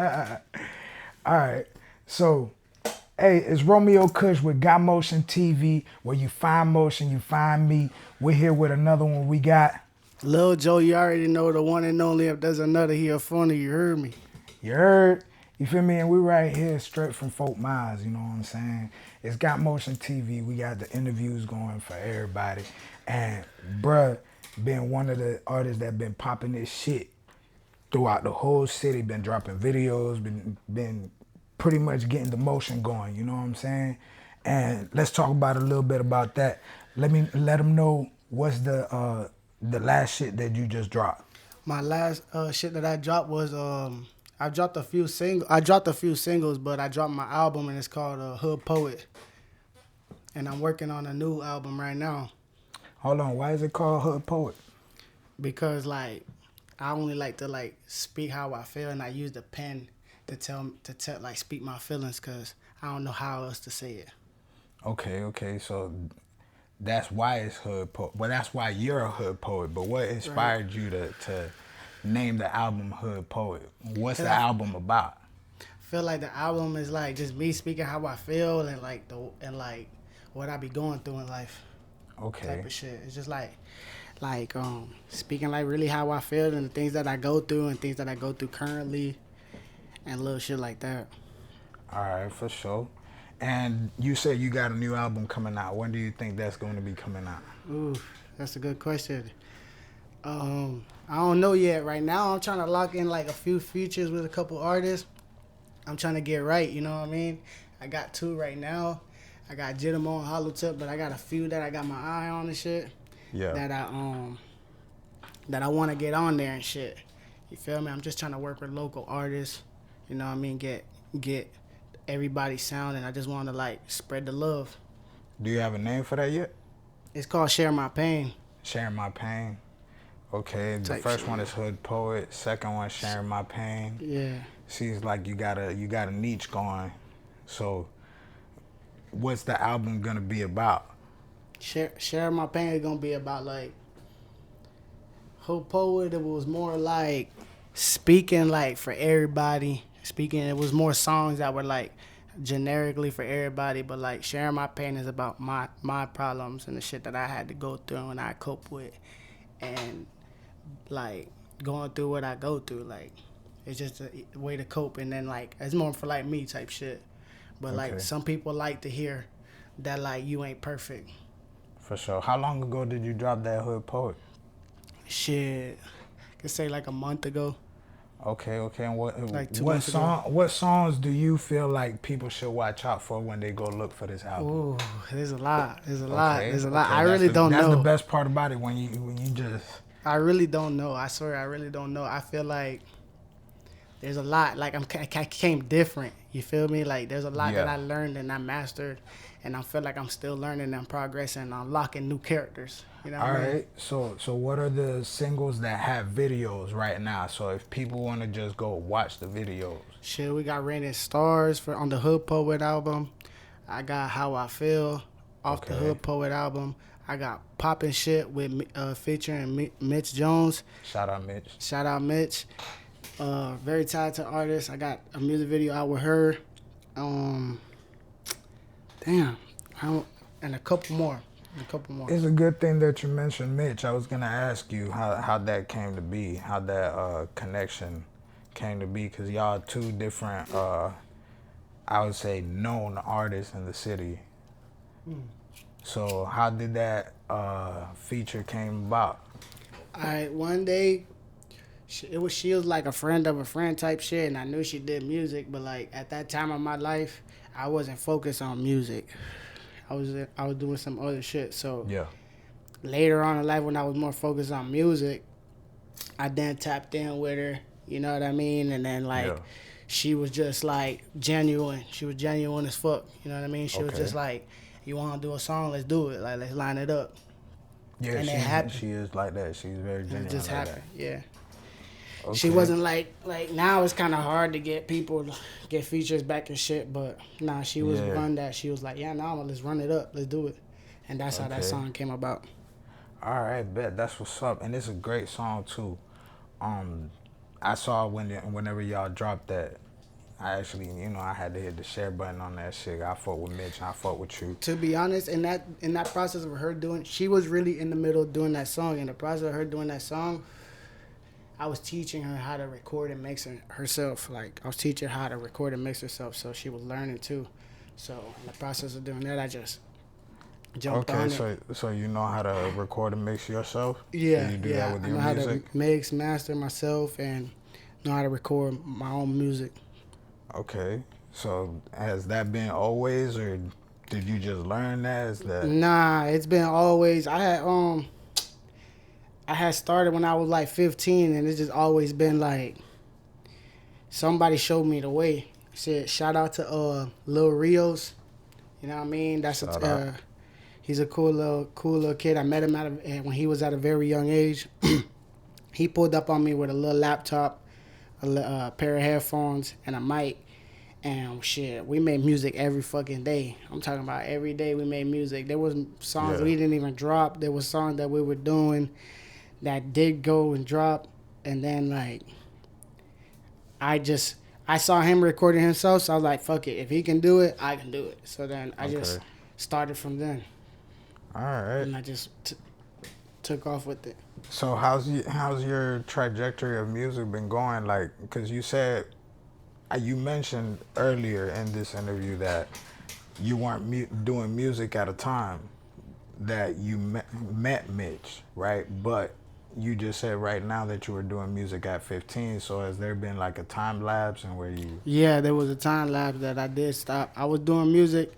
All right. So, hey, it's Romeo Kush with Got Motion TV, where you find motion, you find me. We're here with another one we got. Liljoe, you already know the one and only. If there's another here funny, you heard me. You heard? You feel me? And we right here straight from Fort Myers, you know what I'm saying? It's Got Motion TV. We got the interviews going for everybody. And bruh, being one of the artists that been popping this shit throughout the whole city, been dropping videos, been pretty much getting the motion going, you know what I'm saying? And let's talk about a little bit about that. Let them know what's the last shit that you just dropped. My last shit that I dropped was I dropped a few singles, but I dropped my album and it's called Hood Poet. And I'm working on a new album right now Hold on, why is it called Hood Poet? because like I only like to like speak how I feel and I use the pen to tell like speak my feelings because I don't know how else to say it. Okay, so that's why it's Hood Poet. Well, that's why you're a Hood Poet. But what Right. inspired you to name the album Hood Poet? What's the I album about? feel like the album is like just me speaking how I feel and like what I be going through in life. Type Okay, of shit. It's just like speaking like really how I feel and the things that I go through and things that I go through currently and little shit like that. all right, for sure. And you said you got a new album coming out. When do you think that's going to be coming out? Ooh, that's a good question. I don't know yet. Right now, I'm trying to lock in like a few features with a couple artists. I'm trying to get right. You know what I mean? I got two right now. I got Jitamo and Hollow Tip, but I got a few that I got my eye on and shit. Yeah. That I want to get on there and shit. You feel me? I'm just trying to work with local artists. You know what I mean? Get everybody's sound, and I just want to like spread the love. Do you have a name for that yet? It's called Share My Pain. Sharing My Pain. Okay, the Type first shit. one is Hood Poet. Second one, Sharing My Pain. Yeah. Seems like you got a niche going. So, what's the album gonna be about? Share My Pain is gonna be about like Hope Poet. It was more like speaking like for everybody. Speaking, it was more songs that were like generically for everybody, but like Sharing My Pain is about my problems and the shit that I had to go through and I cope with, and like going through what I go through. Like it's just a way to cope, and then like it's more for like me type shit. But like Okay. some people like to hear that like you ain't perfect. For sure. How long ago did you drop that Hood Poet? Shit, I could say like a month ago. Okay. And Like 2 what months ago. what songs do you feel like people should watch out for when they go look for this album? Ooh, there's a lot. Okay. There's a lot. Okay. I really don't That's the know. best part about it when you just I really don't know. I swear, I really don't know. I feel like there's a lot. Like I came different. You feel me? Like there's a lot that Yeah. I learned and I mastered, and I feel like I'm still learning and progressing and unlocking new characters. You know what All I mean? right. So what are the singles that have videos right now? So if people want to just go watch the videos. Shit, we got Raining Stars for on the Hood Poet album. I got How I Feel off the Okay. Hood Poet album. I got Poppin' Shit with featuring Mitch Jones. Shout out Mitch. Shout out Mitch. Very talented artist. I got a music video out with her. Damn. And a couple more. It's a good thing that you mentioned Mitch. I was gonna ask you how that came to be, how that connection came to be, because y'all two different, I would say, known artists in the city. So how did that feature came about? Alright, one day, she was like a friend of a friend type shit, and I knew she did music, but like at that time of my life, I wasn't focused on music. I was doing some other shit. So Yeah. later on in life, when I was more focused on music, I then tapped in with her. You know what I mean? And then like, Yeah. she was just like genuine. She was genuine as fuck. You know what I mean? She was Okay. just like, you want to do a song? Let's do it. Like let's line it up. Yeah, And it happened. she is like that. She's very And genuine it just like happened. Yeah. that. Okay. She wasn't like now it's kind of hard to get people to get features back and shit, but nah, she was Yeah. one that she was like, yeah, nah, let's run it up, let's do it, and that's how that Okay. song came about. All right, bet. That's what's up. And it's a great song too. I saw whenever y'all dropped that, I actually, I had to hit the share button on that shit. I fought with Mitch. I fought with you. To be honest, in that process of her doing, she was really in the middle of doing that song. In the process of her doing that song, I was teaching her how to record and mix herself. Like I was teaching her how to record and mix herself, so she was learning too. So in the process of doing that, I just jumped on it. So you know how to record and mix yourself? Yeah, So you do yeah. that with I your know music? how to mix, master myself, and know how to record my own music. Okay. So has that been always, or did you just learn that? Is that Nah, it's been always. I had started when I was like 15, and it's just always been like somebody showed me the way. Said shout out to Liljoe. You know what I mean? Shout out. He's a cool little kid. I met him when he was at a very young age. He pulled up on me with a little laptop, a pair of headphones, and a mic. And shit, we made music every fucking day. I'm talking about every day we made music. There was songs we didn't even drop. There was songs that we were doing that did go and drop. And then like I saw him recording himself, so I was like, fuck it. If he can do it, I can do it. So then I just started from then. All right. And I just took off with it. So how's your trajectory of music been going? Like, because you said, you mentioned earlier in this interview that you weren't doing music at a time that you met Mitch, right? But you just said right now that you were doing music at 15. So has there been like a time lapse and where you? Yeah, there was a time lapse that I did stop. I was doing music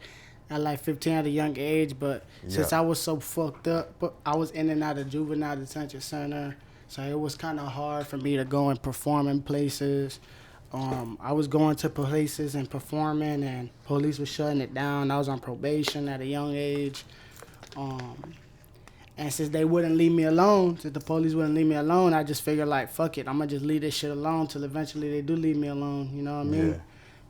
at like 15 at a young age, but since I was so fucked up, but I was in and out of juvenile detention center, so it was kind of hard for me to go and perform in places. I was going to places and performing, and police was shutting it down. I was on probation at a young age. And since they wouldn't leave me alone, since the police wouldn't leave me alone, I just figured like, fuck it, I'm gonna just leave this shit alone till eventually they do leave me alone, you know what I mean? Yeah.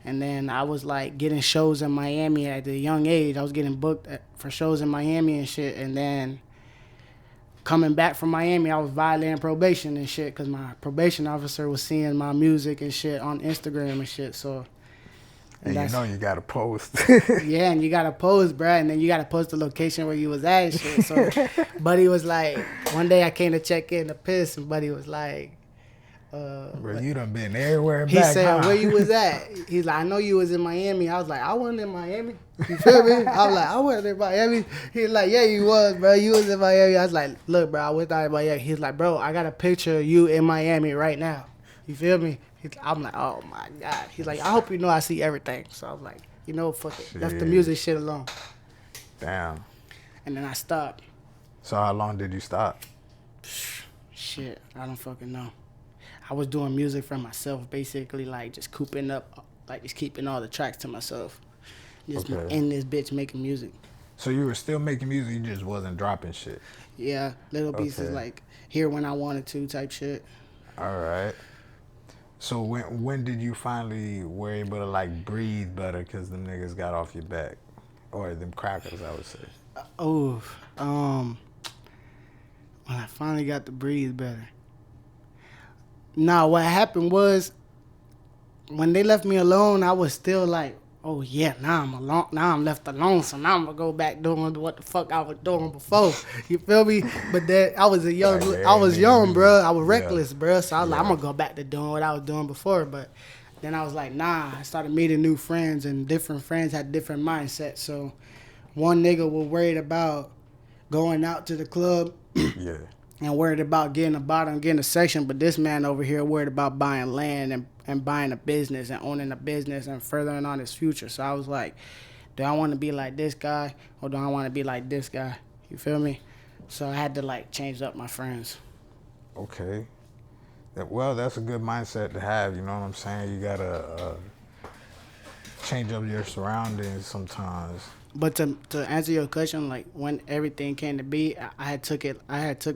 And then I was like getting shows in Miami at a young age. I was getting booked for shows in Miami and shit. And then coming back from Miami, I was violating probation and shit because my probation officer was seeing my music and shit on Instagram and shit. So, and you gotta post. Yeah, and you gotta post, bruh, and then you gotta post the location where you was at and shit. So, Buddy was like, one day I came to check in to piss, and Buddy was like, bro, you done been everywhere and he back, said, huh? where you was at? He's like, I know you was in Miami. I was like, I wasn't in Miami. You feel me? I was like, I wasn't in Miami. He's like, yeah, you was, bro. You was in Miami. I was like, look, bro, I was not in Miami. He's like, bro, I got a picture of you in Miami right now. You feel me? I'm like, oh my God. He's like, I hope you know I see everything. So I was like, you know, fuck it. Left the music shit alone. Damn. And then I stopped. So how long did you stop? Shit, I don't fucking know. I was doing music for myself, basically, like just cooping up, like just keeping all the tracks to myself. Just in this bitch making music. So you were still making music, you just wasn't dropping shit? Yeah, little pieces like here when I wanted to type shit. All right. So when did you finally were able to like breathe better because the niggas got off your back? Or them crackers, I would say. When I finally got to breathe better. Nah, what happened was when they left me alone, I was still like, oh yeah, now I'm alone. Now I'm left alone, so now I'm gonna go back doing what the fuck I was doing before. You feel me? But then I was young, bro. I was reckless, bro. So I was like, I'm gonna go back to doing what I was doing before. But then I was like, nah. I started meeting new friends, and different friends had different mindsets. So one nigga was worried about going out to the club. Yeah. And worried about getting a bottom, getting a section, but this man over here worried about buying land and buying a business and owning a business and furthering on his future. So I was like, do I want to be like this guy or do I want to be like this guy? You feel me? So I had to like change up my friends. Okay. Well, that's a good mindset to have, you know what I'm saying? You gotta change up your surroundings sometimes. But to answer your question, like when everything came to be, I had took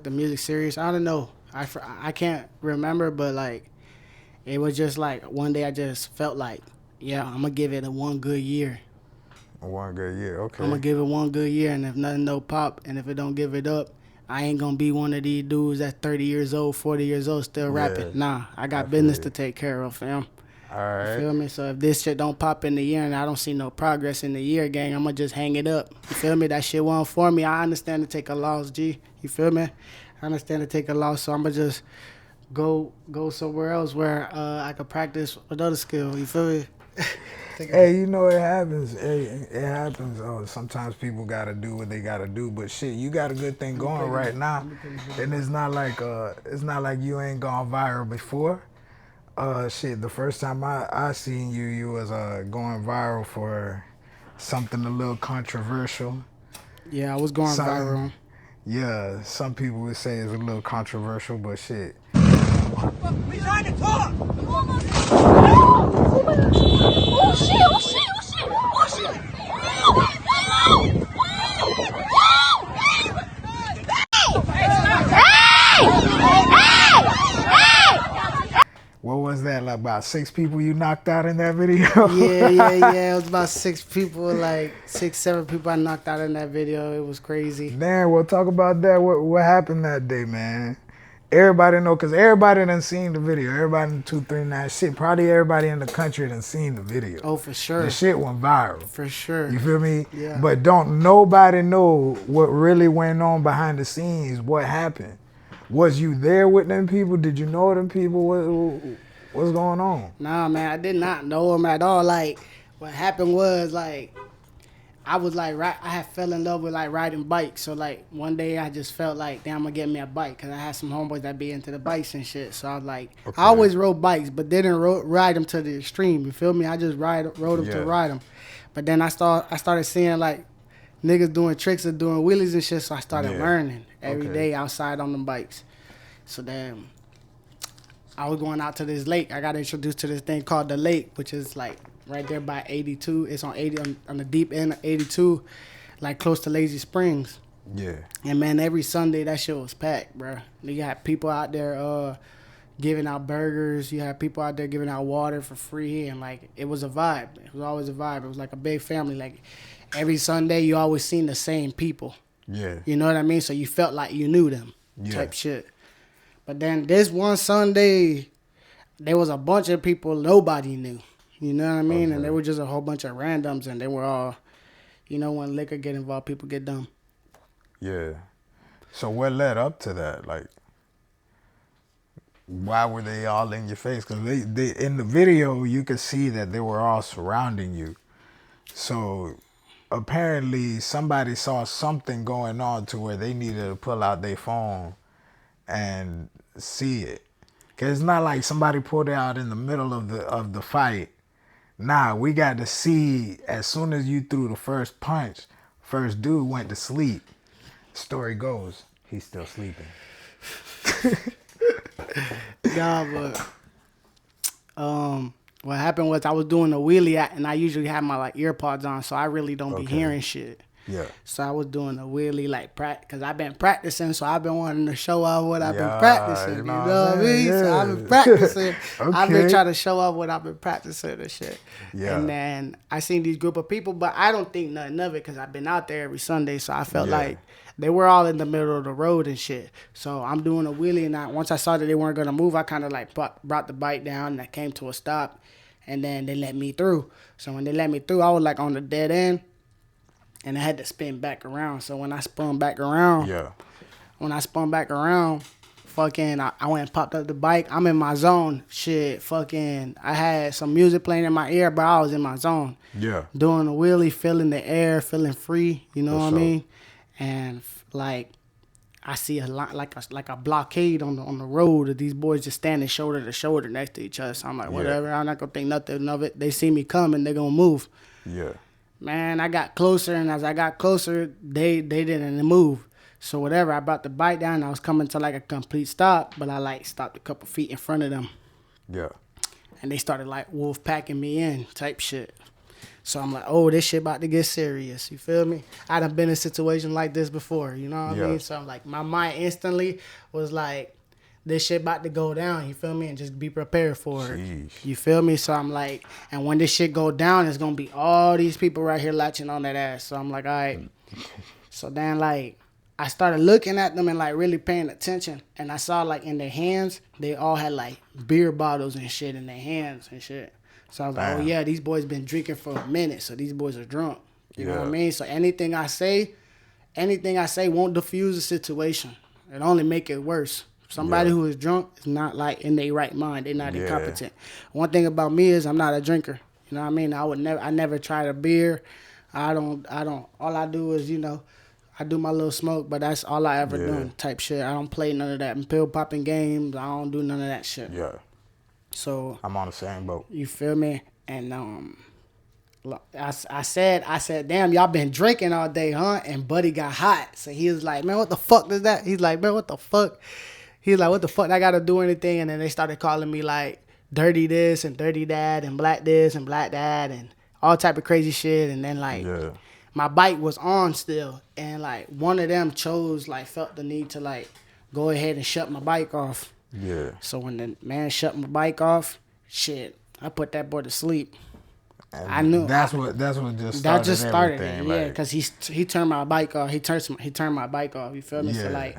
the music serious. I don't know. I can't remember, but like it was just like one day I just felt like, yeah, I'm gonna give it a one good year. One good year, okay. I'm gonna give it one good year, and if nothing don't pop, and if it don't give it up, I ain't gonna be one of these dudes that's 30 years old, 40 years old still rapping. Nah, I got business to take care of, fam. All You right. feel me? So if this shit don't pop in the year and I don't see no progress in the year, gang, I'm gonna just hang it up. You feel me? That shit wasn't for me. I understand to take a loss, G. You feel me? I understand to take a loss, so I'm gonna just go somewhere else where I could practice another skill. You feel me? Hey, you know it happens. Hey, it happens. Sometimes people gotta do what they gotta do, but shit, you got a good thing going right now, and it's not like you ain't gone viral before. Shit, the first time I seen you, you was going viral for something a little controversial. Yeah, I was going Some, viral. yeah, some people would say it's a little controversial, but shit. We trying to talk. Oh shit! Oh shit! Oh shit! Oh shit! What was that, like about 6 people you knocked out in that video? Yeah. It was about 6 people, like 6, 7 people I knocked out in that video. It was crazy. Man, we'll talk about that. What happened that day, man? Everybody know, cause everybody done seen the video. Everybody in 239 shit. Probably everybody in the country done seen the video. Oh, for sure. The shit went viral. For sure. You feel me? Yeah. But don't nobody know what really went on behind the scenes. What happened? Was you there with them people? Did you know them people? What's going on? Nah, man, I did not know him at all. Like, what happened was, like, I was like, I had fell in love with like riding bikes. So like one day I just felt like, damn, I'm gonna get me a bike, because I had some homeboys that be into the bikes and shit. So I was like, Okay. I always rode bikes, but didn't ride them to the extreme. You feel me? I just rode them to ride them. But then I started seeing like niggas doing tricks and doing wheelies and shit. So I started learning every day outside on them bikes. So then I was going out to this lake. I got introduced to this thing called the lake, which is like right there by 82. It's on 80 on the deep end of 82, like close to Lazy Springs. Yeah. And man, every Sunday that shit was packed, bro. You had people out there giving out burgers. You had people out there giving out water for free, and like it was a vibe. It was always a vibe. It was like a big family. Like every Sunday, you always seen the same people. Yeah. You know what I mean? So you felt like you knew them, Yeah. type shit. But then this one Sunday, there was a bunch of people nobody knew. You know what I mean? Okay. And they were just a whole bunch of randoms, and they were all, you know, when liquor get involved, people get dumb. Yeah. So what led up to that? Like, why were they all in your face? Because they in the video, you could see that they were all surrounding you. So apparently somebody saw something going on to where they needed to pull out their phone and see it. Because it's not like somebody pulled it out in the middle of the fight. Nah, we got to see as soon as you threw the first punch, first dude went to sleep. Story goes, he's still sleeping. Yeah, but what happened was I was doing a wheelie and I usually have my like ear pods on, so I really don't be hearing shit. Yeah. So I was doing a wheelie like because I've been practicing, so I've been wanting to show off what I've been practicing. You know what I mean? Yeah. So I've been practicing. I've been Okay. trying to show off what I've been practicing and shit. Yeah. And then I seen these group of people, but I don't think nothing of it because I've been out there every Sunday, so I felt like they were all in the middle of the road and shit. So I'm doing a wheelie, and once I saw that they weren't gonna move, I kind of like brought the bike down, and I came to a stop, and then they let me through. So when they let me through, I was like on the dead end, and I had to spin back around. So when I spun back around, fucking, I went and popped up the bike. I'm in my zone. Shit, fucking, I had some music playing in my ear, but I was in my zone. Yeah. Doing a wheelie, feeling the air, feeling free. You know For what I sure. mean? And like, I see a lot like a blockade on the road of these boys just standing shoulder to shoulder next to each other. So I'm like, whatever. I'm not gonna think nothing of it. They see me coming, they're gonna move. Yeah. Man, I got closer, and as I got closer, they didn't move. So whatever, I brought the bike down. I was coming to like a complete stop, but I like stopped a couple feet in front of them, Yeah. and they started like wolf packing me in type shit. So I'm like, oh, this shit about to get serious. You feel me? I done been in a situation like this before. You know what I mean? So I'm like, my mind instantly was like, this shit about to go down. You feel me? And just be prepared for it. Sheesh. You feel me? So I'm like, and when this shit go down, it's gonna be all these people right here latching on that ass. So I'm like, all right. So then like, I started looking at them and like really paying attention, and I saw like in their hands, they all had like beer bottles and shit in their hands and shit. So I was like, oh Damn. yeah, these boys been drinking for a minute, so these boys are drunk. You know what I Yeah. mean? So anything I say won't diffuse the situation. It only make it worse. Somebody Yeah. who is drunk is not like in their right mind. They're not Yeah. incompetent. One thing about me is I'm not a drinker. You know what I mean? I never tried a beer. I don't all I do is, I do my little smoke, but that's all I ever Yeah. done type shit. I don't play none of that pill popping games. I don't do none of that shit. Yeah. So I'm on the same boat. you feel me? And I said, damn, y'all been drinking all day, huh? And Buddy got hot. So he was like, man, what the fuck is that? He's like, man, what the fuck? He's like, what the fuck? I got to do anything. And then they started calling me like dirty this and dirty that and black this and black that and all type of crazy shit. And then like Yeah. my bike was on still. And like one of them felt the need to like go ahead and shut my bike off. Yeah. So when the man shut my bike off, shit, I put that boy to sleep. And I knew that's what just started. that just started it, everything, yeah. like, Cause he turned my bike off. He turned my bike off. You feel me? So Yeah. like,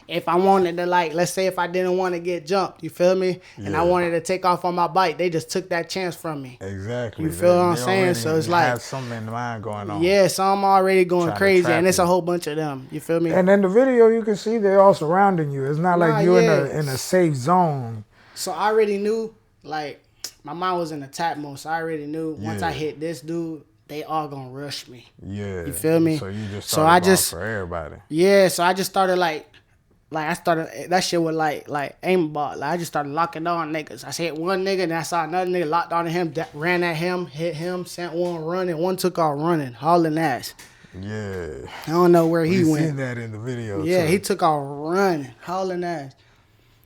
if I wanted to like, let's say if I didn't want to get jumped, you feel me? And I Yeah. wanted to take off on my bike, they just took that chance from me. Exactly. You feel what I'm They saying? already So it's like, have something in mind going on. yeah. So I'm already going Trying to crazy, trap and it's a you. whole bunch of them. You feel me? And in the video, you can see they're all surrounding you. It's not Nah, like you're yeah. in a safe zone. So I already knew, like, my mind was in attack mode. So I already knew once I Yeah. hit this dude, they all gonna rush me. Yeah. You feel me? So you just So started I going just- for everybody. Yeah, so I just started I started that shit with like aimbot. Like I just started locking on niggas. I hit one nigga, and I saw another nigga locked on to him, ran at him, hit him, sent one running, one took off running, hauling ass. Yeah. I don't know where he We went. seen that in the video. Yeah, too. he took off running, hauling ass.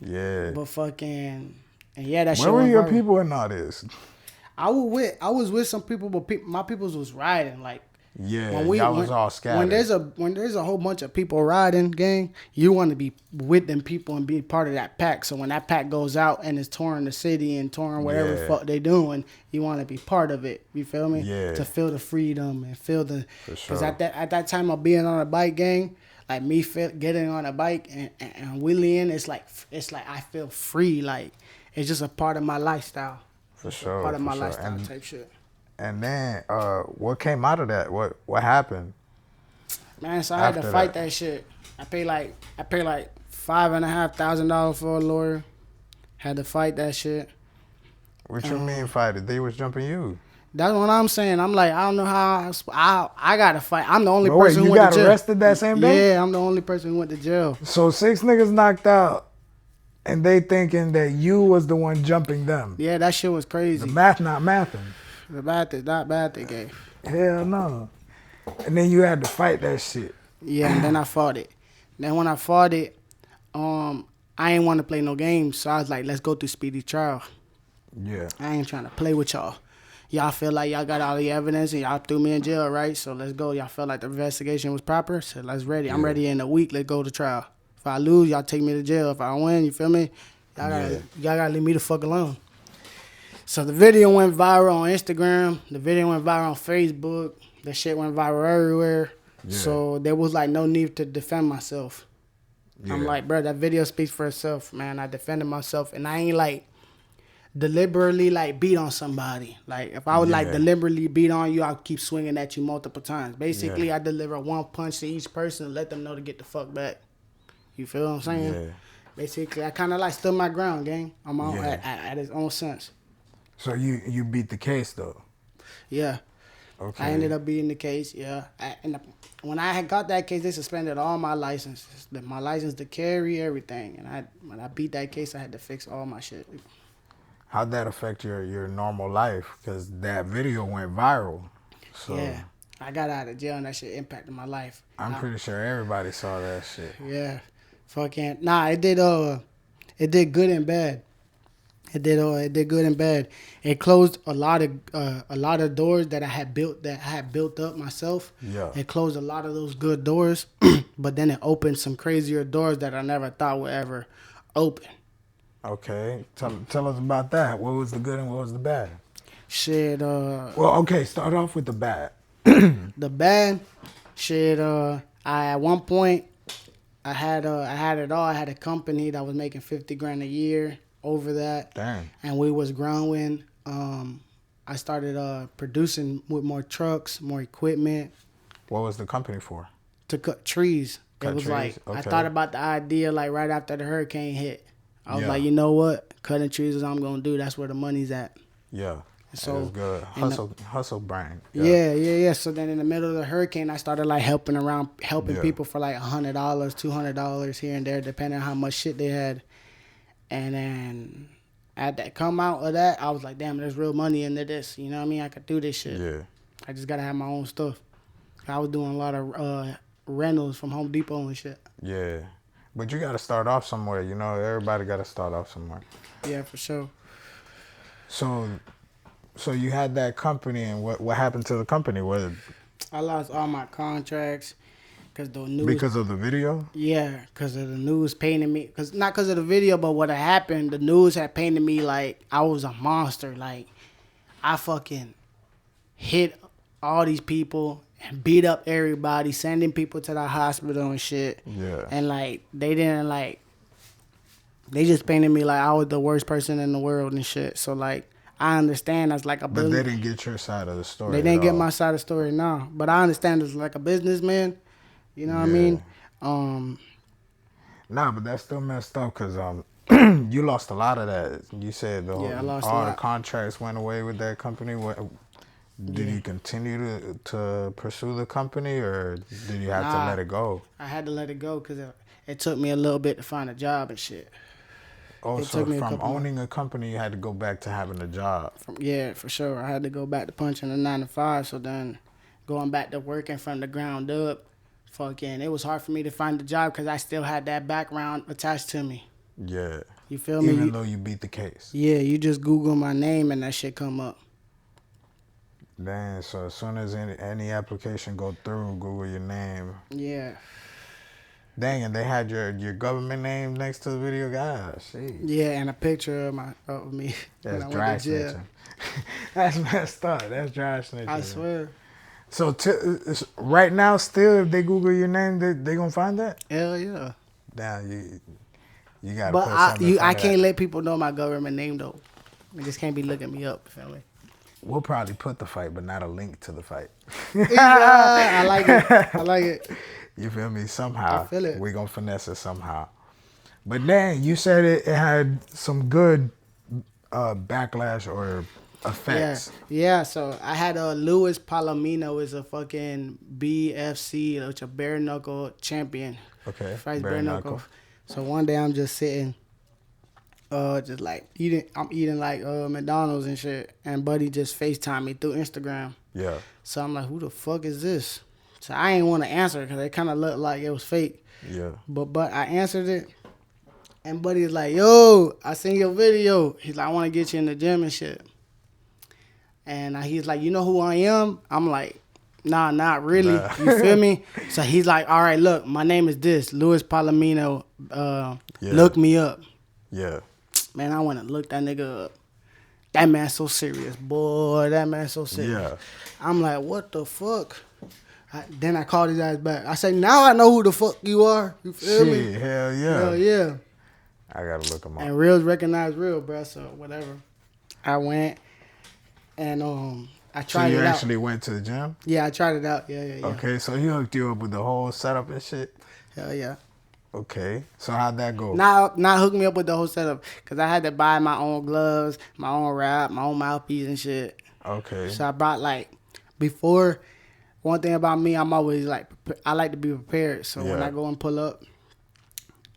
Yeah. But fucking, and yeah, that shit Where were went your viral. people in all this? I was with some people, but my peoples was riding like. Yeah, When y'all was all scattered. When there's a whole bunch of people riding, gang, you want to be with them people and be part of that pack. So when that pack goes out and is touring the city and touring whatever the Yeah. fuck they doing, you want to be part of it. You feel me? Yeah. To feel the freedom and feel the. For Because sure. at that time of being on a bike, gang, like me getting on a bike and wheeling, it's like I feel free. Like it's just a part of my lifestyle. For sure. Part of for my sure. lifestyle type shit. And then, what came out of that? What happened? Man, so I had to After fight that. that shit. I paid like $5,500 for a lawyer. Had to fight that shit. What you mean fight it? They was jumping you. That's what I'm saying. I'm like, I don't know how I gotta fight. I'm the only But wait, person who you went got to jail. arrested that same day? Yeah, I'm the only person who went to jail. So 6 niggas knocked out, and they thinking that you was the one jumping them. Yeah, that shit was The crazy. math not mathing. The bad thing, not bad thing, gave. Hell no. And then you had to fight that shit. Yeah, and then I fought it. Then when I fought it, I ain't want to play no games, so I was like, let's go through speedy trial. Yeah. I ain't trying to play with y'all. Y'all feel like y'all got all the evidence and y'all threw me in jail, right? So let's go. Y'all feel like the investigation was proper, so let's ready. I'm Yeah. ready in a week. Let's go to trial. If I lose, y'all take me to jail. If I win, you feel me? Y'all gotta leave me the fuck alone. So the video went viral on Instagram. The video went viral on Facebook. The shit went viral everywhere. Yeah. So there was like no need to defend myself. I'm Yeah. like, bro, that video speaks for itself, man. I defended myself, and I ain't like deliberately like beat on somebody. Like if I would like Yeah. deliberately beat on you, I'll keep swinging at you multiple times. Basically, Yeah. I deliver one punch to each person and let them know to get the fuck back. You feel what I'm saying? Yeah. Basically, I kind of like stood my ground, gang. I'm on Yeah. at his own sense. So you beat the case though. Yeah. Okay. I ended up beating the case, yeah. When I had got that case, they suspended all my licenses, my license to carry, everything. And when I beat that case, I had to fix all my shit. How'd that affect your normal life? Because that video went viral. So Yeah, I got out of jail and that shit impacted my life. I'm pretty sure everybody saw that shit. Yeah, fucking nah. It did good and bad. It did good and bad. It closed a lot of doors that I had built up myself. Yeah. It closed a lot of those good doors, but then it opened some crazier doors that I never thought would ever open. Okay. Tell us about that. What was the good and what was the bad? Shit, Well, okay, start off with the bad. the bad shit. I at one point I had it all. I had a company that was making $50,000 a year. Over that, Damn. and we was growing. I started producing with more trucks, more equipment What was the company for? to cut trees. Cut It was trees? like I Okay. thought about the idea like right after the hurricane hit. I was Yeah. like, you know what? Cutting trees is what I'm gonna do. That's where the money's at. Yeah. So, It was good. in the- Hustle brain. yeah. So then in the middle of the hurricane, I started like helping Yeah. people for like $100, $200 here and there, depending on how much shit they had. And then at that come out of that, I was like, damn, there's real money into this. You know what I mean? I could do this shit. Yeah. I just gotta have my own stuff. I was doing a lot of rentals from Home Depot and shit. Yeah. But you got to start off somewhere. You know, everybody got to start off somewhere. Yeah, for sure. So you had that company, and what happened to the company? I lost all my contracts because the news. Because of the video? Yeah, because of the news painted me. Not because of the video, but what had happened, the news had painted me like I was a monster. Like, I fucking hit all these people and beat up everybody, sending people to the hospital and shit. Yeah. And, like, they just painted me like I was the worst person in the world and shit. So, like, I understand that's like a But business. they didn't get your side of the story. They didn't at get all. my side of the story now. But I understand as like a businessman. You know what I mean? Nah, but that's still messed up because you lost a lot of that. You said I lost a all the lot. contracts went away with that company. Did you continue to pursue the company, or did you have to Nah. let it go? I had to let it go because it took me a little bit to find a job and shit. Oh, It so took me a from couple owning a company, you had to go back to having a job. Yeah, for sure. I had to go back to punching the 9 to 5. So then going back to working from the ground up, fucking, it was hard for me to find a job because I still had that background attached to me. Yeah. You feel me? Even though you beat the case. Yeah, you just Google my name and that shit come up. Dang, so as soon as any application go through, Google your name. Yeah. Dang, and they had your government name next to the video. Gosh, shit. Yeah, and a picture of me. when That's I dry went to jail. snitching. That's messed up. That's dry snitching. I swear. So right now, still, if they Google your name, they gonna find that? Hell yeah. Damn, you gotta But put something in front I of can't that. let people know my government name though. They just can't be looking me up, feel me? We'll probably put the fight, but not a link to the fight. Yeah, I like it. I like it. You feel me? Somehow. I feel it. We're going to finesse it somehow. But dang, you said it had some good backlash or effects. Yeah. So I had Luis Palomino is a fucking BFC, which a bare knuckle champion. Okay. Fights bare knuckle. So one day I'm just sitting, just like eating. I'm eating like McDonald's and shit, and Buddy just FaceTime me through Instagram. Yeah. So I'm like, who the fuck is this? So I ain't want to answer because it kind of looked like it was fake. Yeah. But I answered it, and Buddy's like, yo, I seen your video. He's like, I want to get you in the gym and shit. And he's like, you know who I am? I'm like, nah, not really. Nah. You feel me? So he's like, all right, look, my name is this, Luis Palomino. Look me up. Yeah. Man, I went and looked that nigga up. That man so serious, boy. That man so serious. Yeah. I'm like, what the fuck? Then I called his ass back. I say, now I know who the fuck you are. You feel me? Shit, hell yeah. Hell yeah. I got to look him up. And reals recognize real, bro. So whatever. I went and I So tried you it out. actually went to the gym? Yeah, I tried it out. Yeah. Okay, so he hooked you up with the whole setup and shit? Hell yeah. Okay, so how'd that go? Not hook me up with the whole setup, cause I had to buy my own gloves, my own wrap, my own mouthpiece and shit. Okay. So I brought before. One thing about me, I'm always I like to be prepared. So when Yeah. I go and pull up,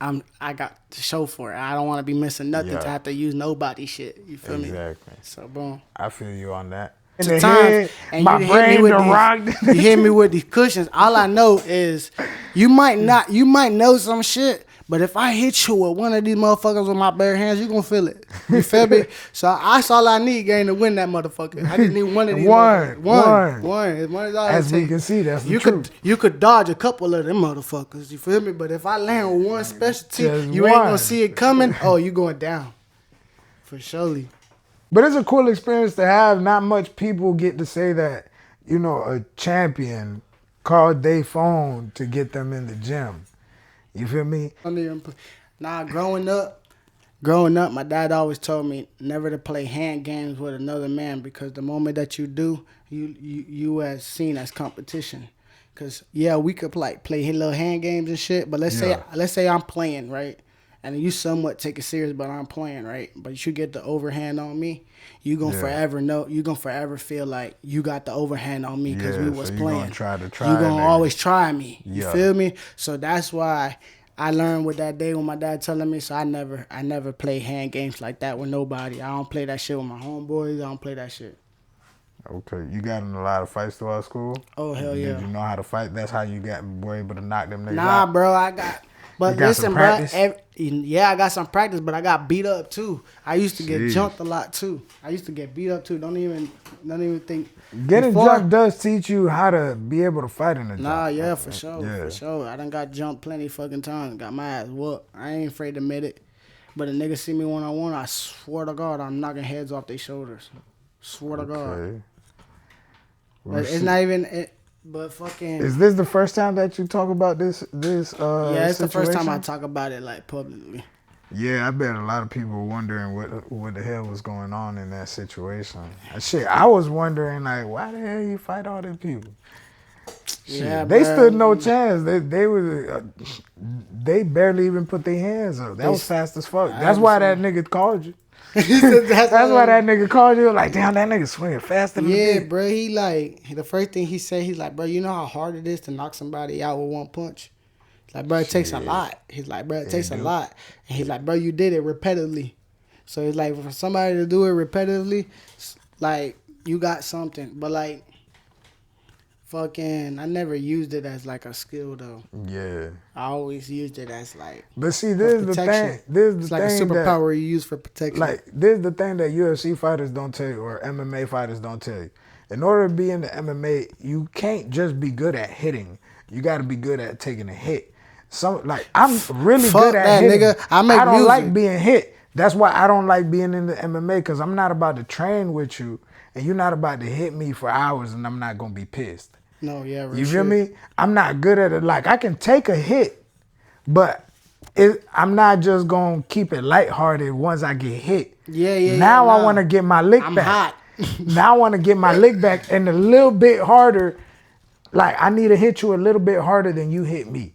I got to show for it. I don't want to be missing nothing Yeah. to have to use nobody shit. You feel me? Exactly. So boom. I feel you on that. To In the times, head, and my you hit brain me with done these, rocked. you hit me with these cushions. All I know is you might know some shit, but if I hit you with one of these motherfuckers with my bare hands, you gonna feel it. You feel me? So that's all I need, gang, to win that motherfucker. I just need one of these motherfuckers. One. One is all As it we takes. can see, that's the You truth. you could dodge a couple of them motherfuckers. You feel me? But if I land with one specialty, Just you ain't one. gonna see it coming. Oh, you going down. For surely. But it's a cool experience to have. Not much people get to say that, a champion called their phone to get them in the gym. You feel me? Growing up, growing up, my dad always told me never to play hand games with another man because the moment that you do, you as seen as competition. Cause yeah, we could like play little hand games and shit, but Yeah. let's say I'm playing right, and you somewhat take it serious, but I'm playing right. But you get the overhand on me, Yeah. you gonna forever feel like you got the overhand on me because we Yeah, was so you gonna playing. try You a gonna nigga. always try me. You Yeah. feel me? So that's why I learned with that day when my dad telling me. So I never play hand games like that with nobody. I don't play that shit with my homeboys. I don't play that shit. Okay, you got in a lot of fights throughout school? Oh hell Did yeah. you know how to fight? That's how you were able to knock them niggas Nah, out? bro, I got. You But got some listen, bro. practice? Yeah, I got some practice, but I got beat up too. I used to get Jeez. jumped a lot too. I used to get beat up too. Don't even think. Getting Before- jumped does teach you how to be able to fight in the Nah, jump. yeah, for sure, Yeah. for sure. I done got jumped plenty fucking times. Got my ass whooped. I ain't afraid to admit it. But a nigga see me one on one, I swear to God, I'm knocking heads off their shoulders. Swear to God. Okay. But it's not even. But fucking. Is this the first time that you talk about this? Yeah, it's the first time I situation? talk about it like publicly. Yeah, I bet a lot of people were wondering what the hell was going on in that situation. Shit, I was wondering like, why the hell you fight all these people? Shit, Yeah, they bruh. stood no chance. They barely even put their hands up. That was fast as fuck. That's why that nigga called you. That's why that nigga called you. Like, damn, that nigga swinging faster than Yeah, the bitch. bro. He like the first thing he said. He's like, bro, you know how hard it is to knock somebody out with one punch. He's like, bro, it takes a Shit. lot. He's like, bro, it takes a do. lot. And he's like, bro, you did it repetitively. So it's like for somebody to do it repetitively, like you got something. But like, fucking, I never used it as like a skill though. Yeah. I always used it as like But see, this is the protection. thing. This is It's the like a thing that, superpower you use for protection. like, this is the thing that UFC fighters don't tell you or MMA fighters don't tell you. In order to be in the MMA, you can't just be good at hitting. You got to be good at taking a hit. I'm really Fuck good at that, hitting. nigga. I make don't music. like being hit. That's why I don't like being in the MMA because I'm not about to train with you and you're not about to hit me for hours and I'm not gonna be pissed. No, yeah, real You feel shit. me? I'm not good at it. Like I can take a hit, but I'm not just gonna keep it lighthearted once I get hit. Yeah, Now I nah. want to get my lick I'm back. hot. Now I want to get my lick back and a little bit harder. Like I need to hit you a little bit harder than you hit me.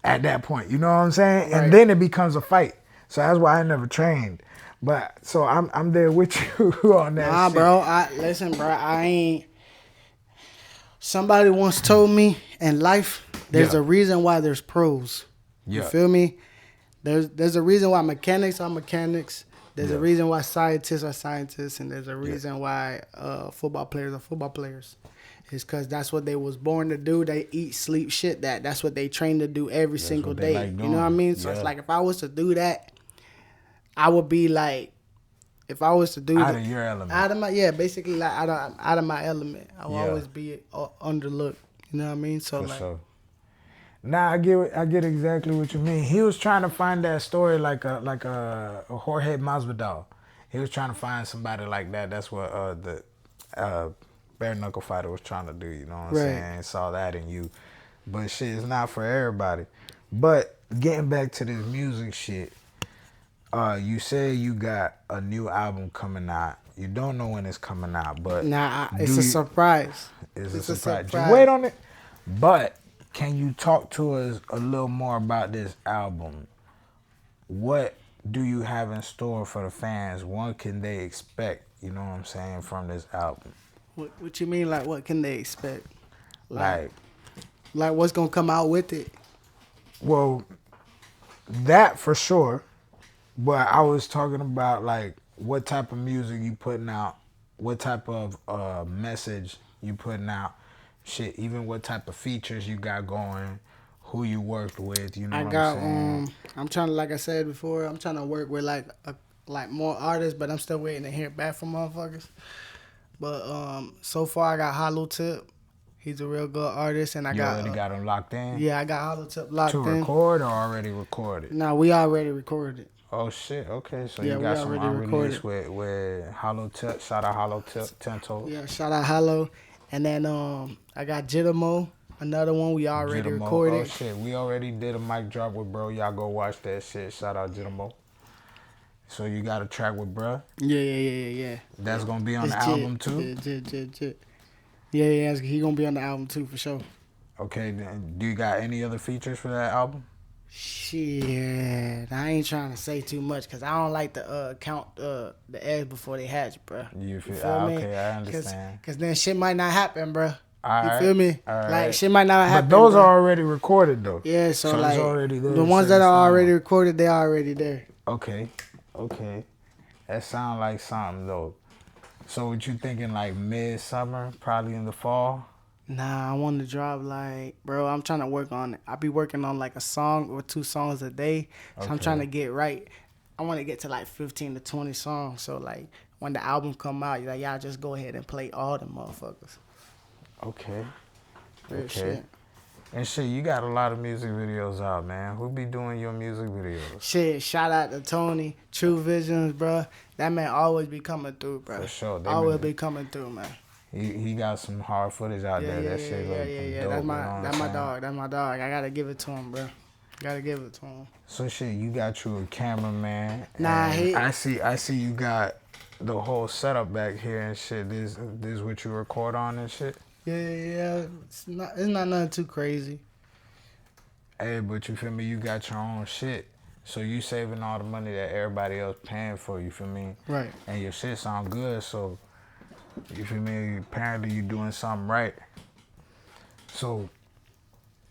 At that point, you know what I'm saying? Right. And then it becomes a fight. So that's why I never trained. But so I'm there with you on that. Nah, shit. bro. Listen, bro. I ain't. Somebody once told me in life, there's Yeah. a reason why there's pros. You Yeah. feel me? There's a reason why mechanics are mechanics. There's a reason why scientists are scientists, and there's a reason why football players are football players. It's because that's what they was born to do. They eat, sleep, shit. That's what they train to do every single what they day. like You know what I doing. mean? So Yeah. it's like if I was to do that, I would be like, if I was to do Out that, of your element. basically like out of my element. I will Yeah. always be underlooked. You know what I mean? So For like, sure. Nah, I get exactly what you mean. He was trying to find that story like a Jorge Masvidal. He was trying to find somebody like that. That's what the bare knuckle fighter was trying to do. You know what I'm Right. saying? Saw that in you, but shit, it's not for everybody. But getting back to this music shit, you say you got a new album coming out. You don't know when it's coming out, but it's a surprise. It's It's a a surprise. surprise. Just wait on it. But can you talk to us a little more about this album? What do you have in store for the fans? What can they expect, you know what I'm saying, from this album? What you mean? Like, what can they expect? Like, Like what's gonna come out with it? well, that for sure. But I was talking about, like, what type of music you putting out, what type of message you putting out, shit, even what type of features you got going, who you worked with, you know what I'm saying? I'm trying to, like I said before, I'm trying to work with like more artists, but I'm still waiting to hear back from motherfuckers. But so far I got Hollow Tip. He's a real good artist, and I You got already got them locked in? yeah, I got Hollow Tip locked To in. record or already recorded? Nah, we already recorded it. Oh shit, okay. So Yeah, you we got some already unreleased with Hollow Tip. Shout out Hollow Tip, 10 toes. Yeah, shout out Hollow, and then I got Jitamo, another one we already Jitamo. recorded. Oh shit, we already did a mic drop with bro. Y'all go watch that shit. Shout out Jitamo. So you got a track with bruh? Yeah. That's gonna be on It's the album too? Jit. Yeah, he gonna be on the album too for sure. Okay, then do you got any other features for that album? Shit, I ain't trying to say too much because I don't like to count the eggs before they hatch, bro. You You feel me? okay, I understand. Cause then shit might not happen, bro. All You right, feel me? all Like right. shit might not happen. But those bro. are already recorded though. Yeah, so it's like already there, the ones set that in are already stone. recorded, they already there. Okay. That sound like something though. So what you thinking like midsummer, probably in the fall? Nah, I want to drop bro, I'm trying to work on it. I be working on like a song or 2 songs a day. So I'm trying to get right. I want to get to like 15 to 20 songs. So like when the album come out, like y'all just go ahead and play all the motherfuckers. Okay. Real shit. And shit, you got a lot of music videos out, man. Who be doing your music videos? Shit, shout out to Tony, True Visions, bro. That man always be coming through, bro. For sure. Always be coming through, man. He got some hard footage out there. That shit look dope. That's you know what my I'm saying? dog. That's my dog. I gotta give it to him, bro. Gotta give it to him. So shit, you got you a cameraman. Nah, and I see you got the whole setup back here and shit. This what you record on and shit. Yeah. It's not nothing too crazy. Hey, but you feel me? You got your own shit. So you saving all the money that everybody else paying for, you feel me? Right. And your shit sound good, so you feel me? Apparently you doing something right. So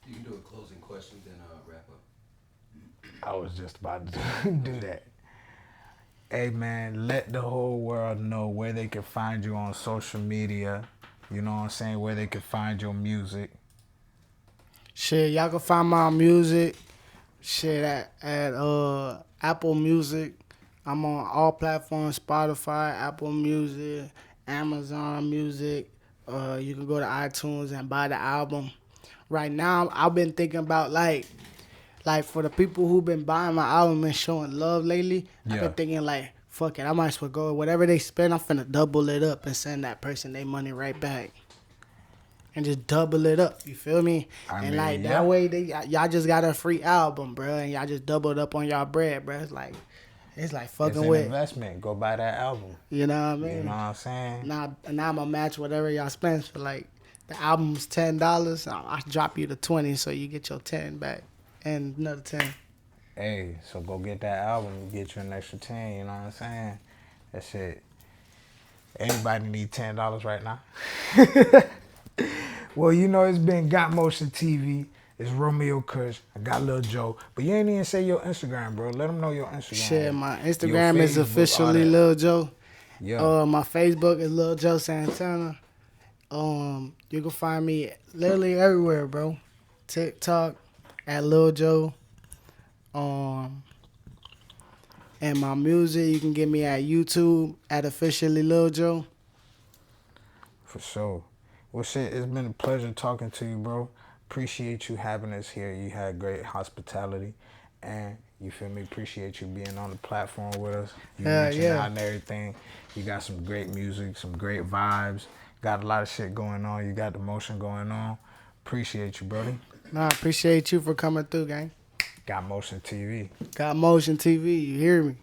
You can do a closing question, then wrap up. I was just about to do that. Hey man, let the whole world know where they can find you on social media. You know what I'm saying? Where they can find your music. Shit, y'all can find my music. Shit at Apple Music. I'm on all platforms: Spotify, Apple Music, Amazon Music. You can go to iTunes and buy the album. Right now, I've been thinking about like for the people who've been buying my album and showing love lately. I've been thinking like, fuck it, I might as well go whatever they spend. I'm finna double it up and send that person their money right back. And just double it up, you feel me? I and mean, like yeah. that way, y'all just got a free album, bro, and y'all just doubled up on y'all bread, bro. It's like fucking It's an with, investment. Go buy that album. you know what I mean? You know what I'm saying? Now I'm gonna match whatever y'all spend for like the album's $10. I drop you the 20, so you get your 10 back and another 10. Hey, so go get that album. You get you an extra 10. You know what I'm saying? That shit. Anybody need $10 right now? Well, you know, it's been Got Motion TV. It's Romeo Kush. I got Liljoe. But you ain't even say your Instagram, bro. Let them know your Instagram. Shit, my Your Instagram is Facebook, officially all that. Liljoe. Yeah. My Facebook is Liljoe Santana. You can find me literally everywhere, bro. TikTok at Liljoe. And my music, you can get me at YouTube at officially Liljoe. For sure. Well, shit, it's been a pleasure talking to you, bro. Appreciate you having us here. You had great hospitality. And, you feel me, appreciate you being on the platform with us. You reaching out and everything. You got some great music, some great vibes. Got a lot of shit going on. You got the motion going on. Appreciate you, brody. Nah, I appreciate you for coming through, gang. Got Motion TV. Got Motion TV, you hear me?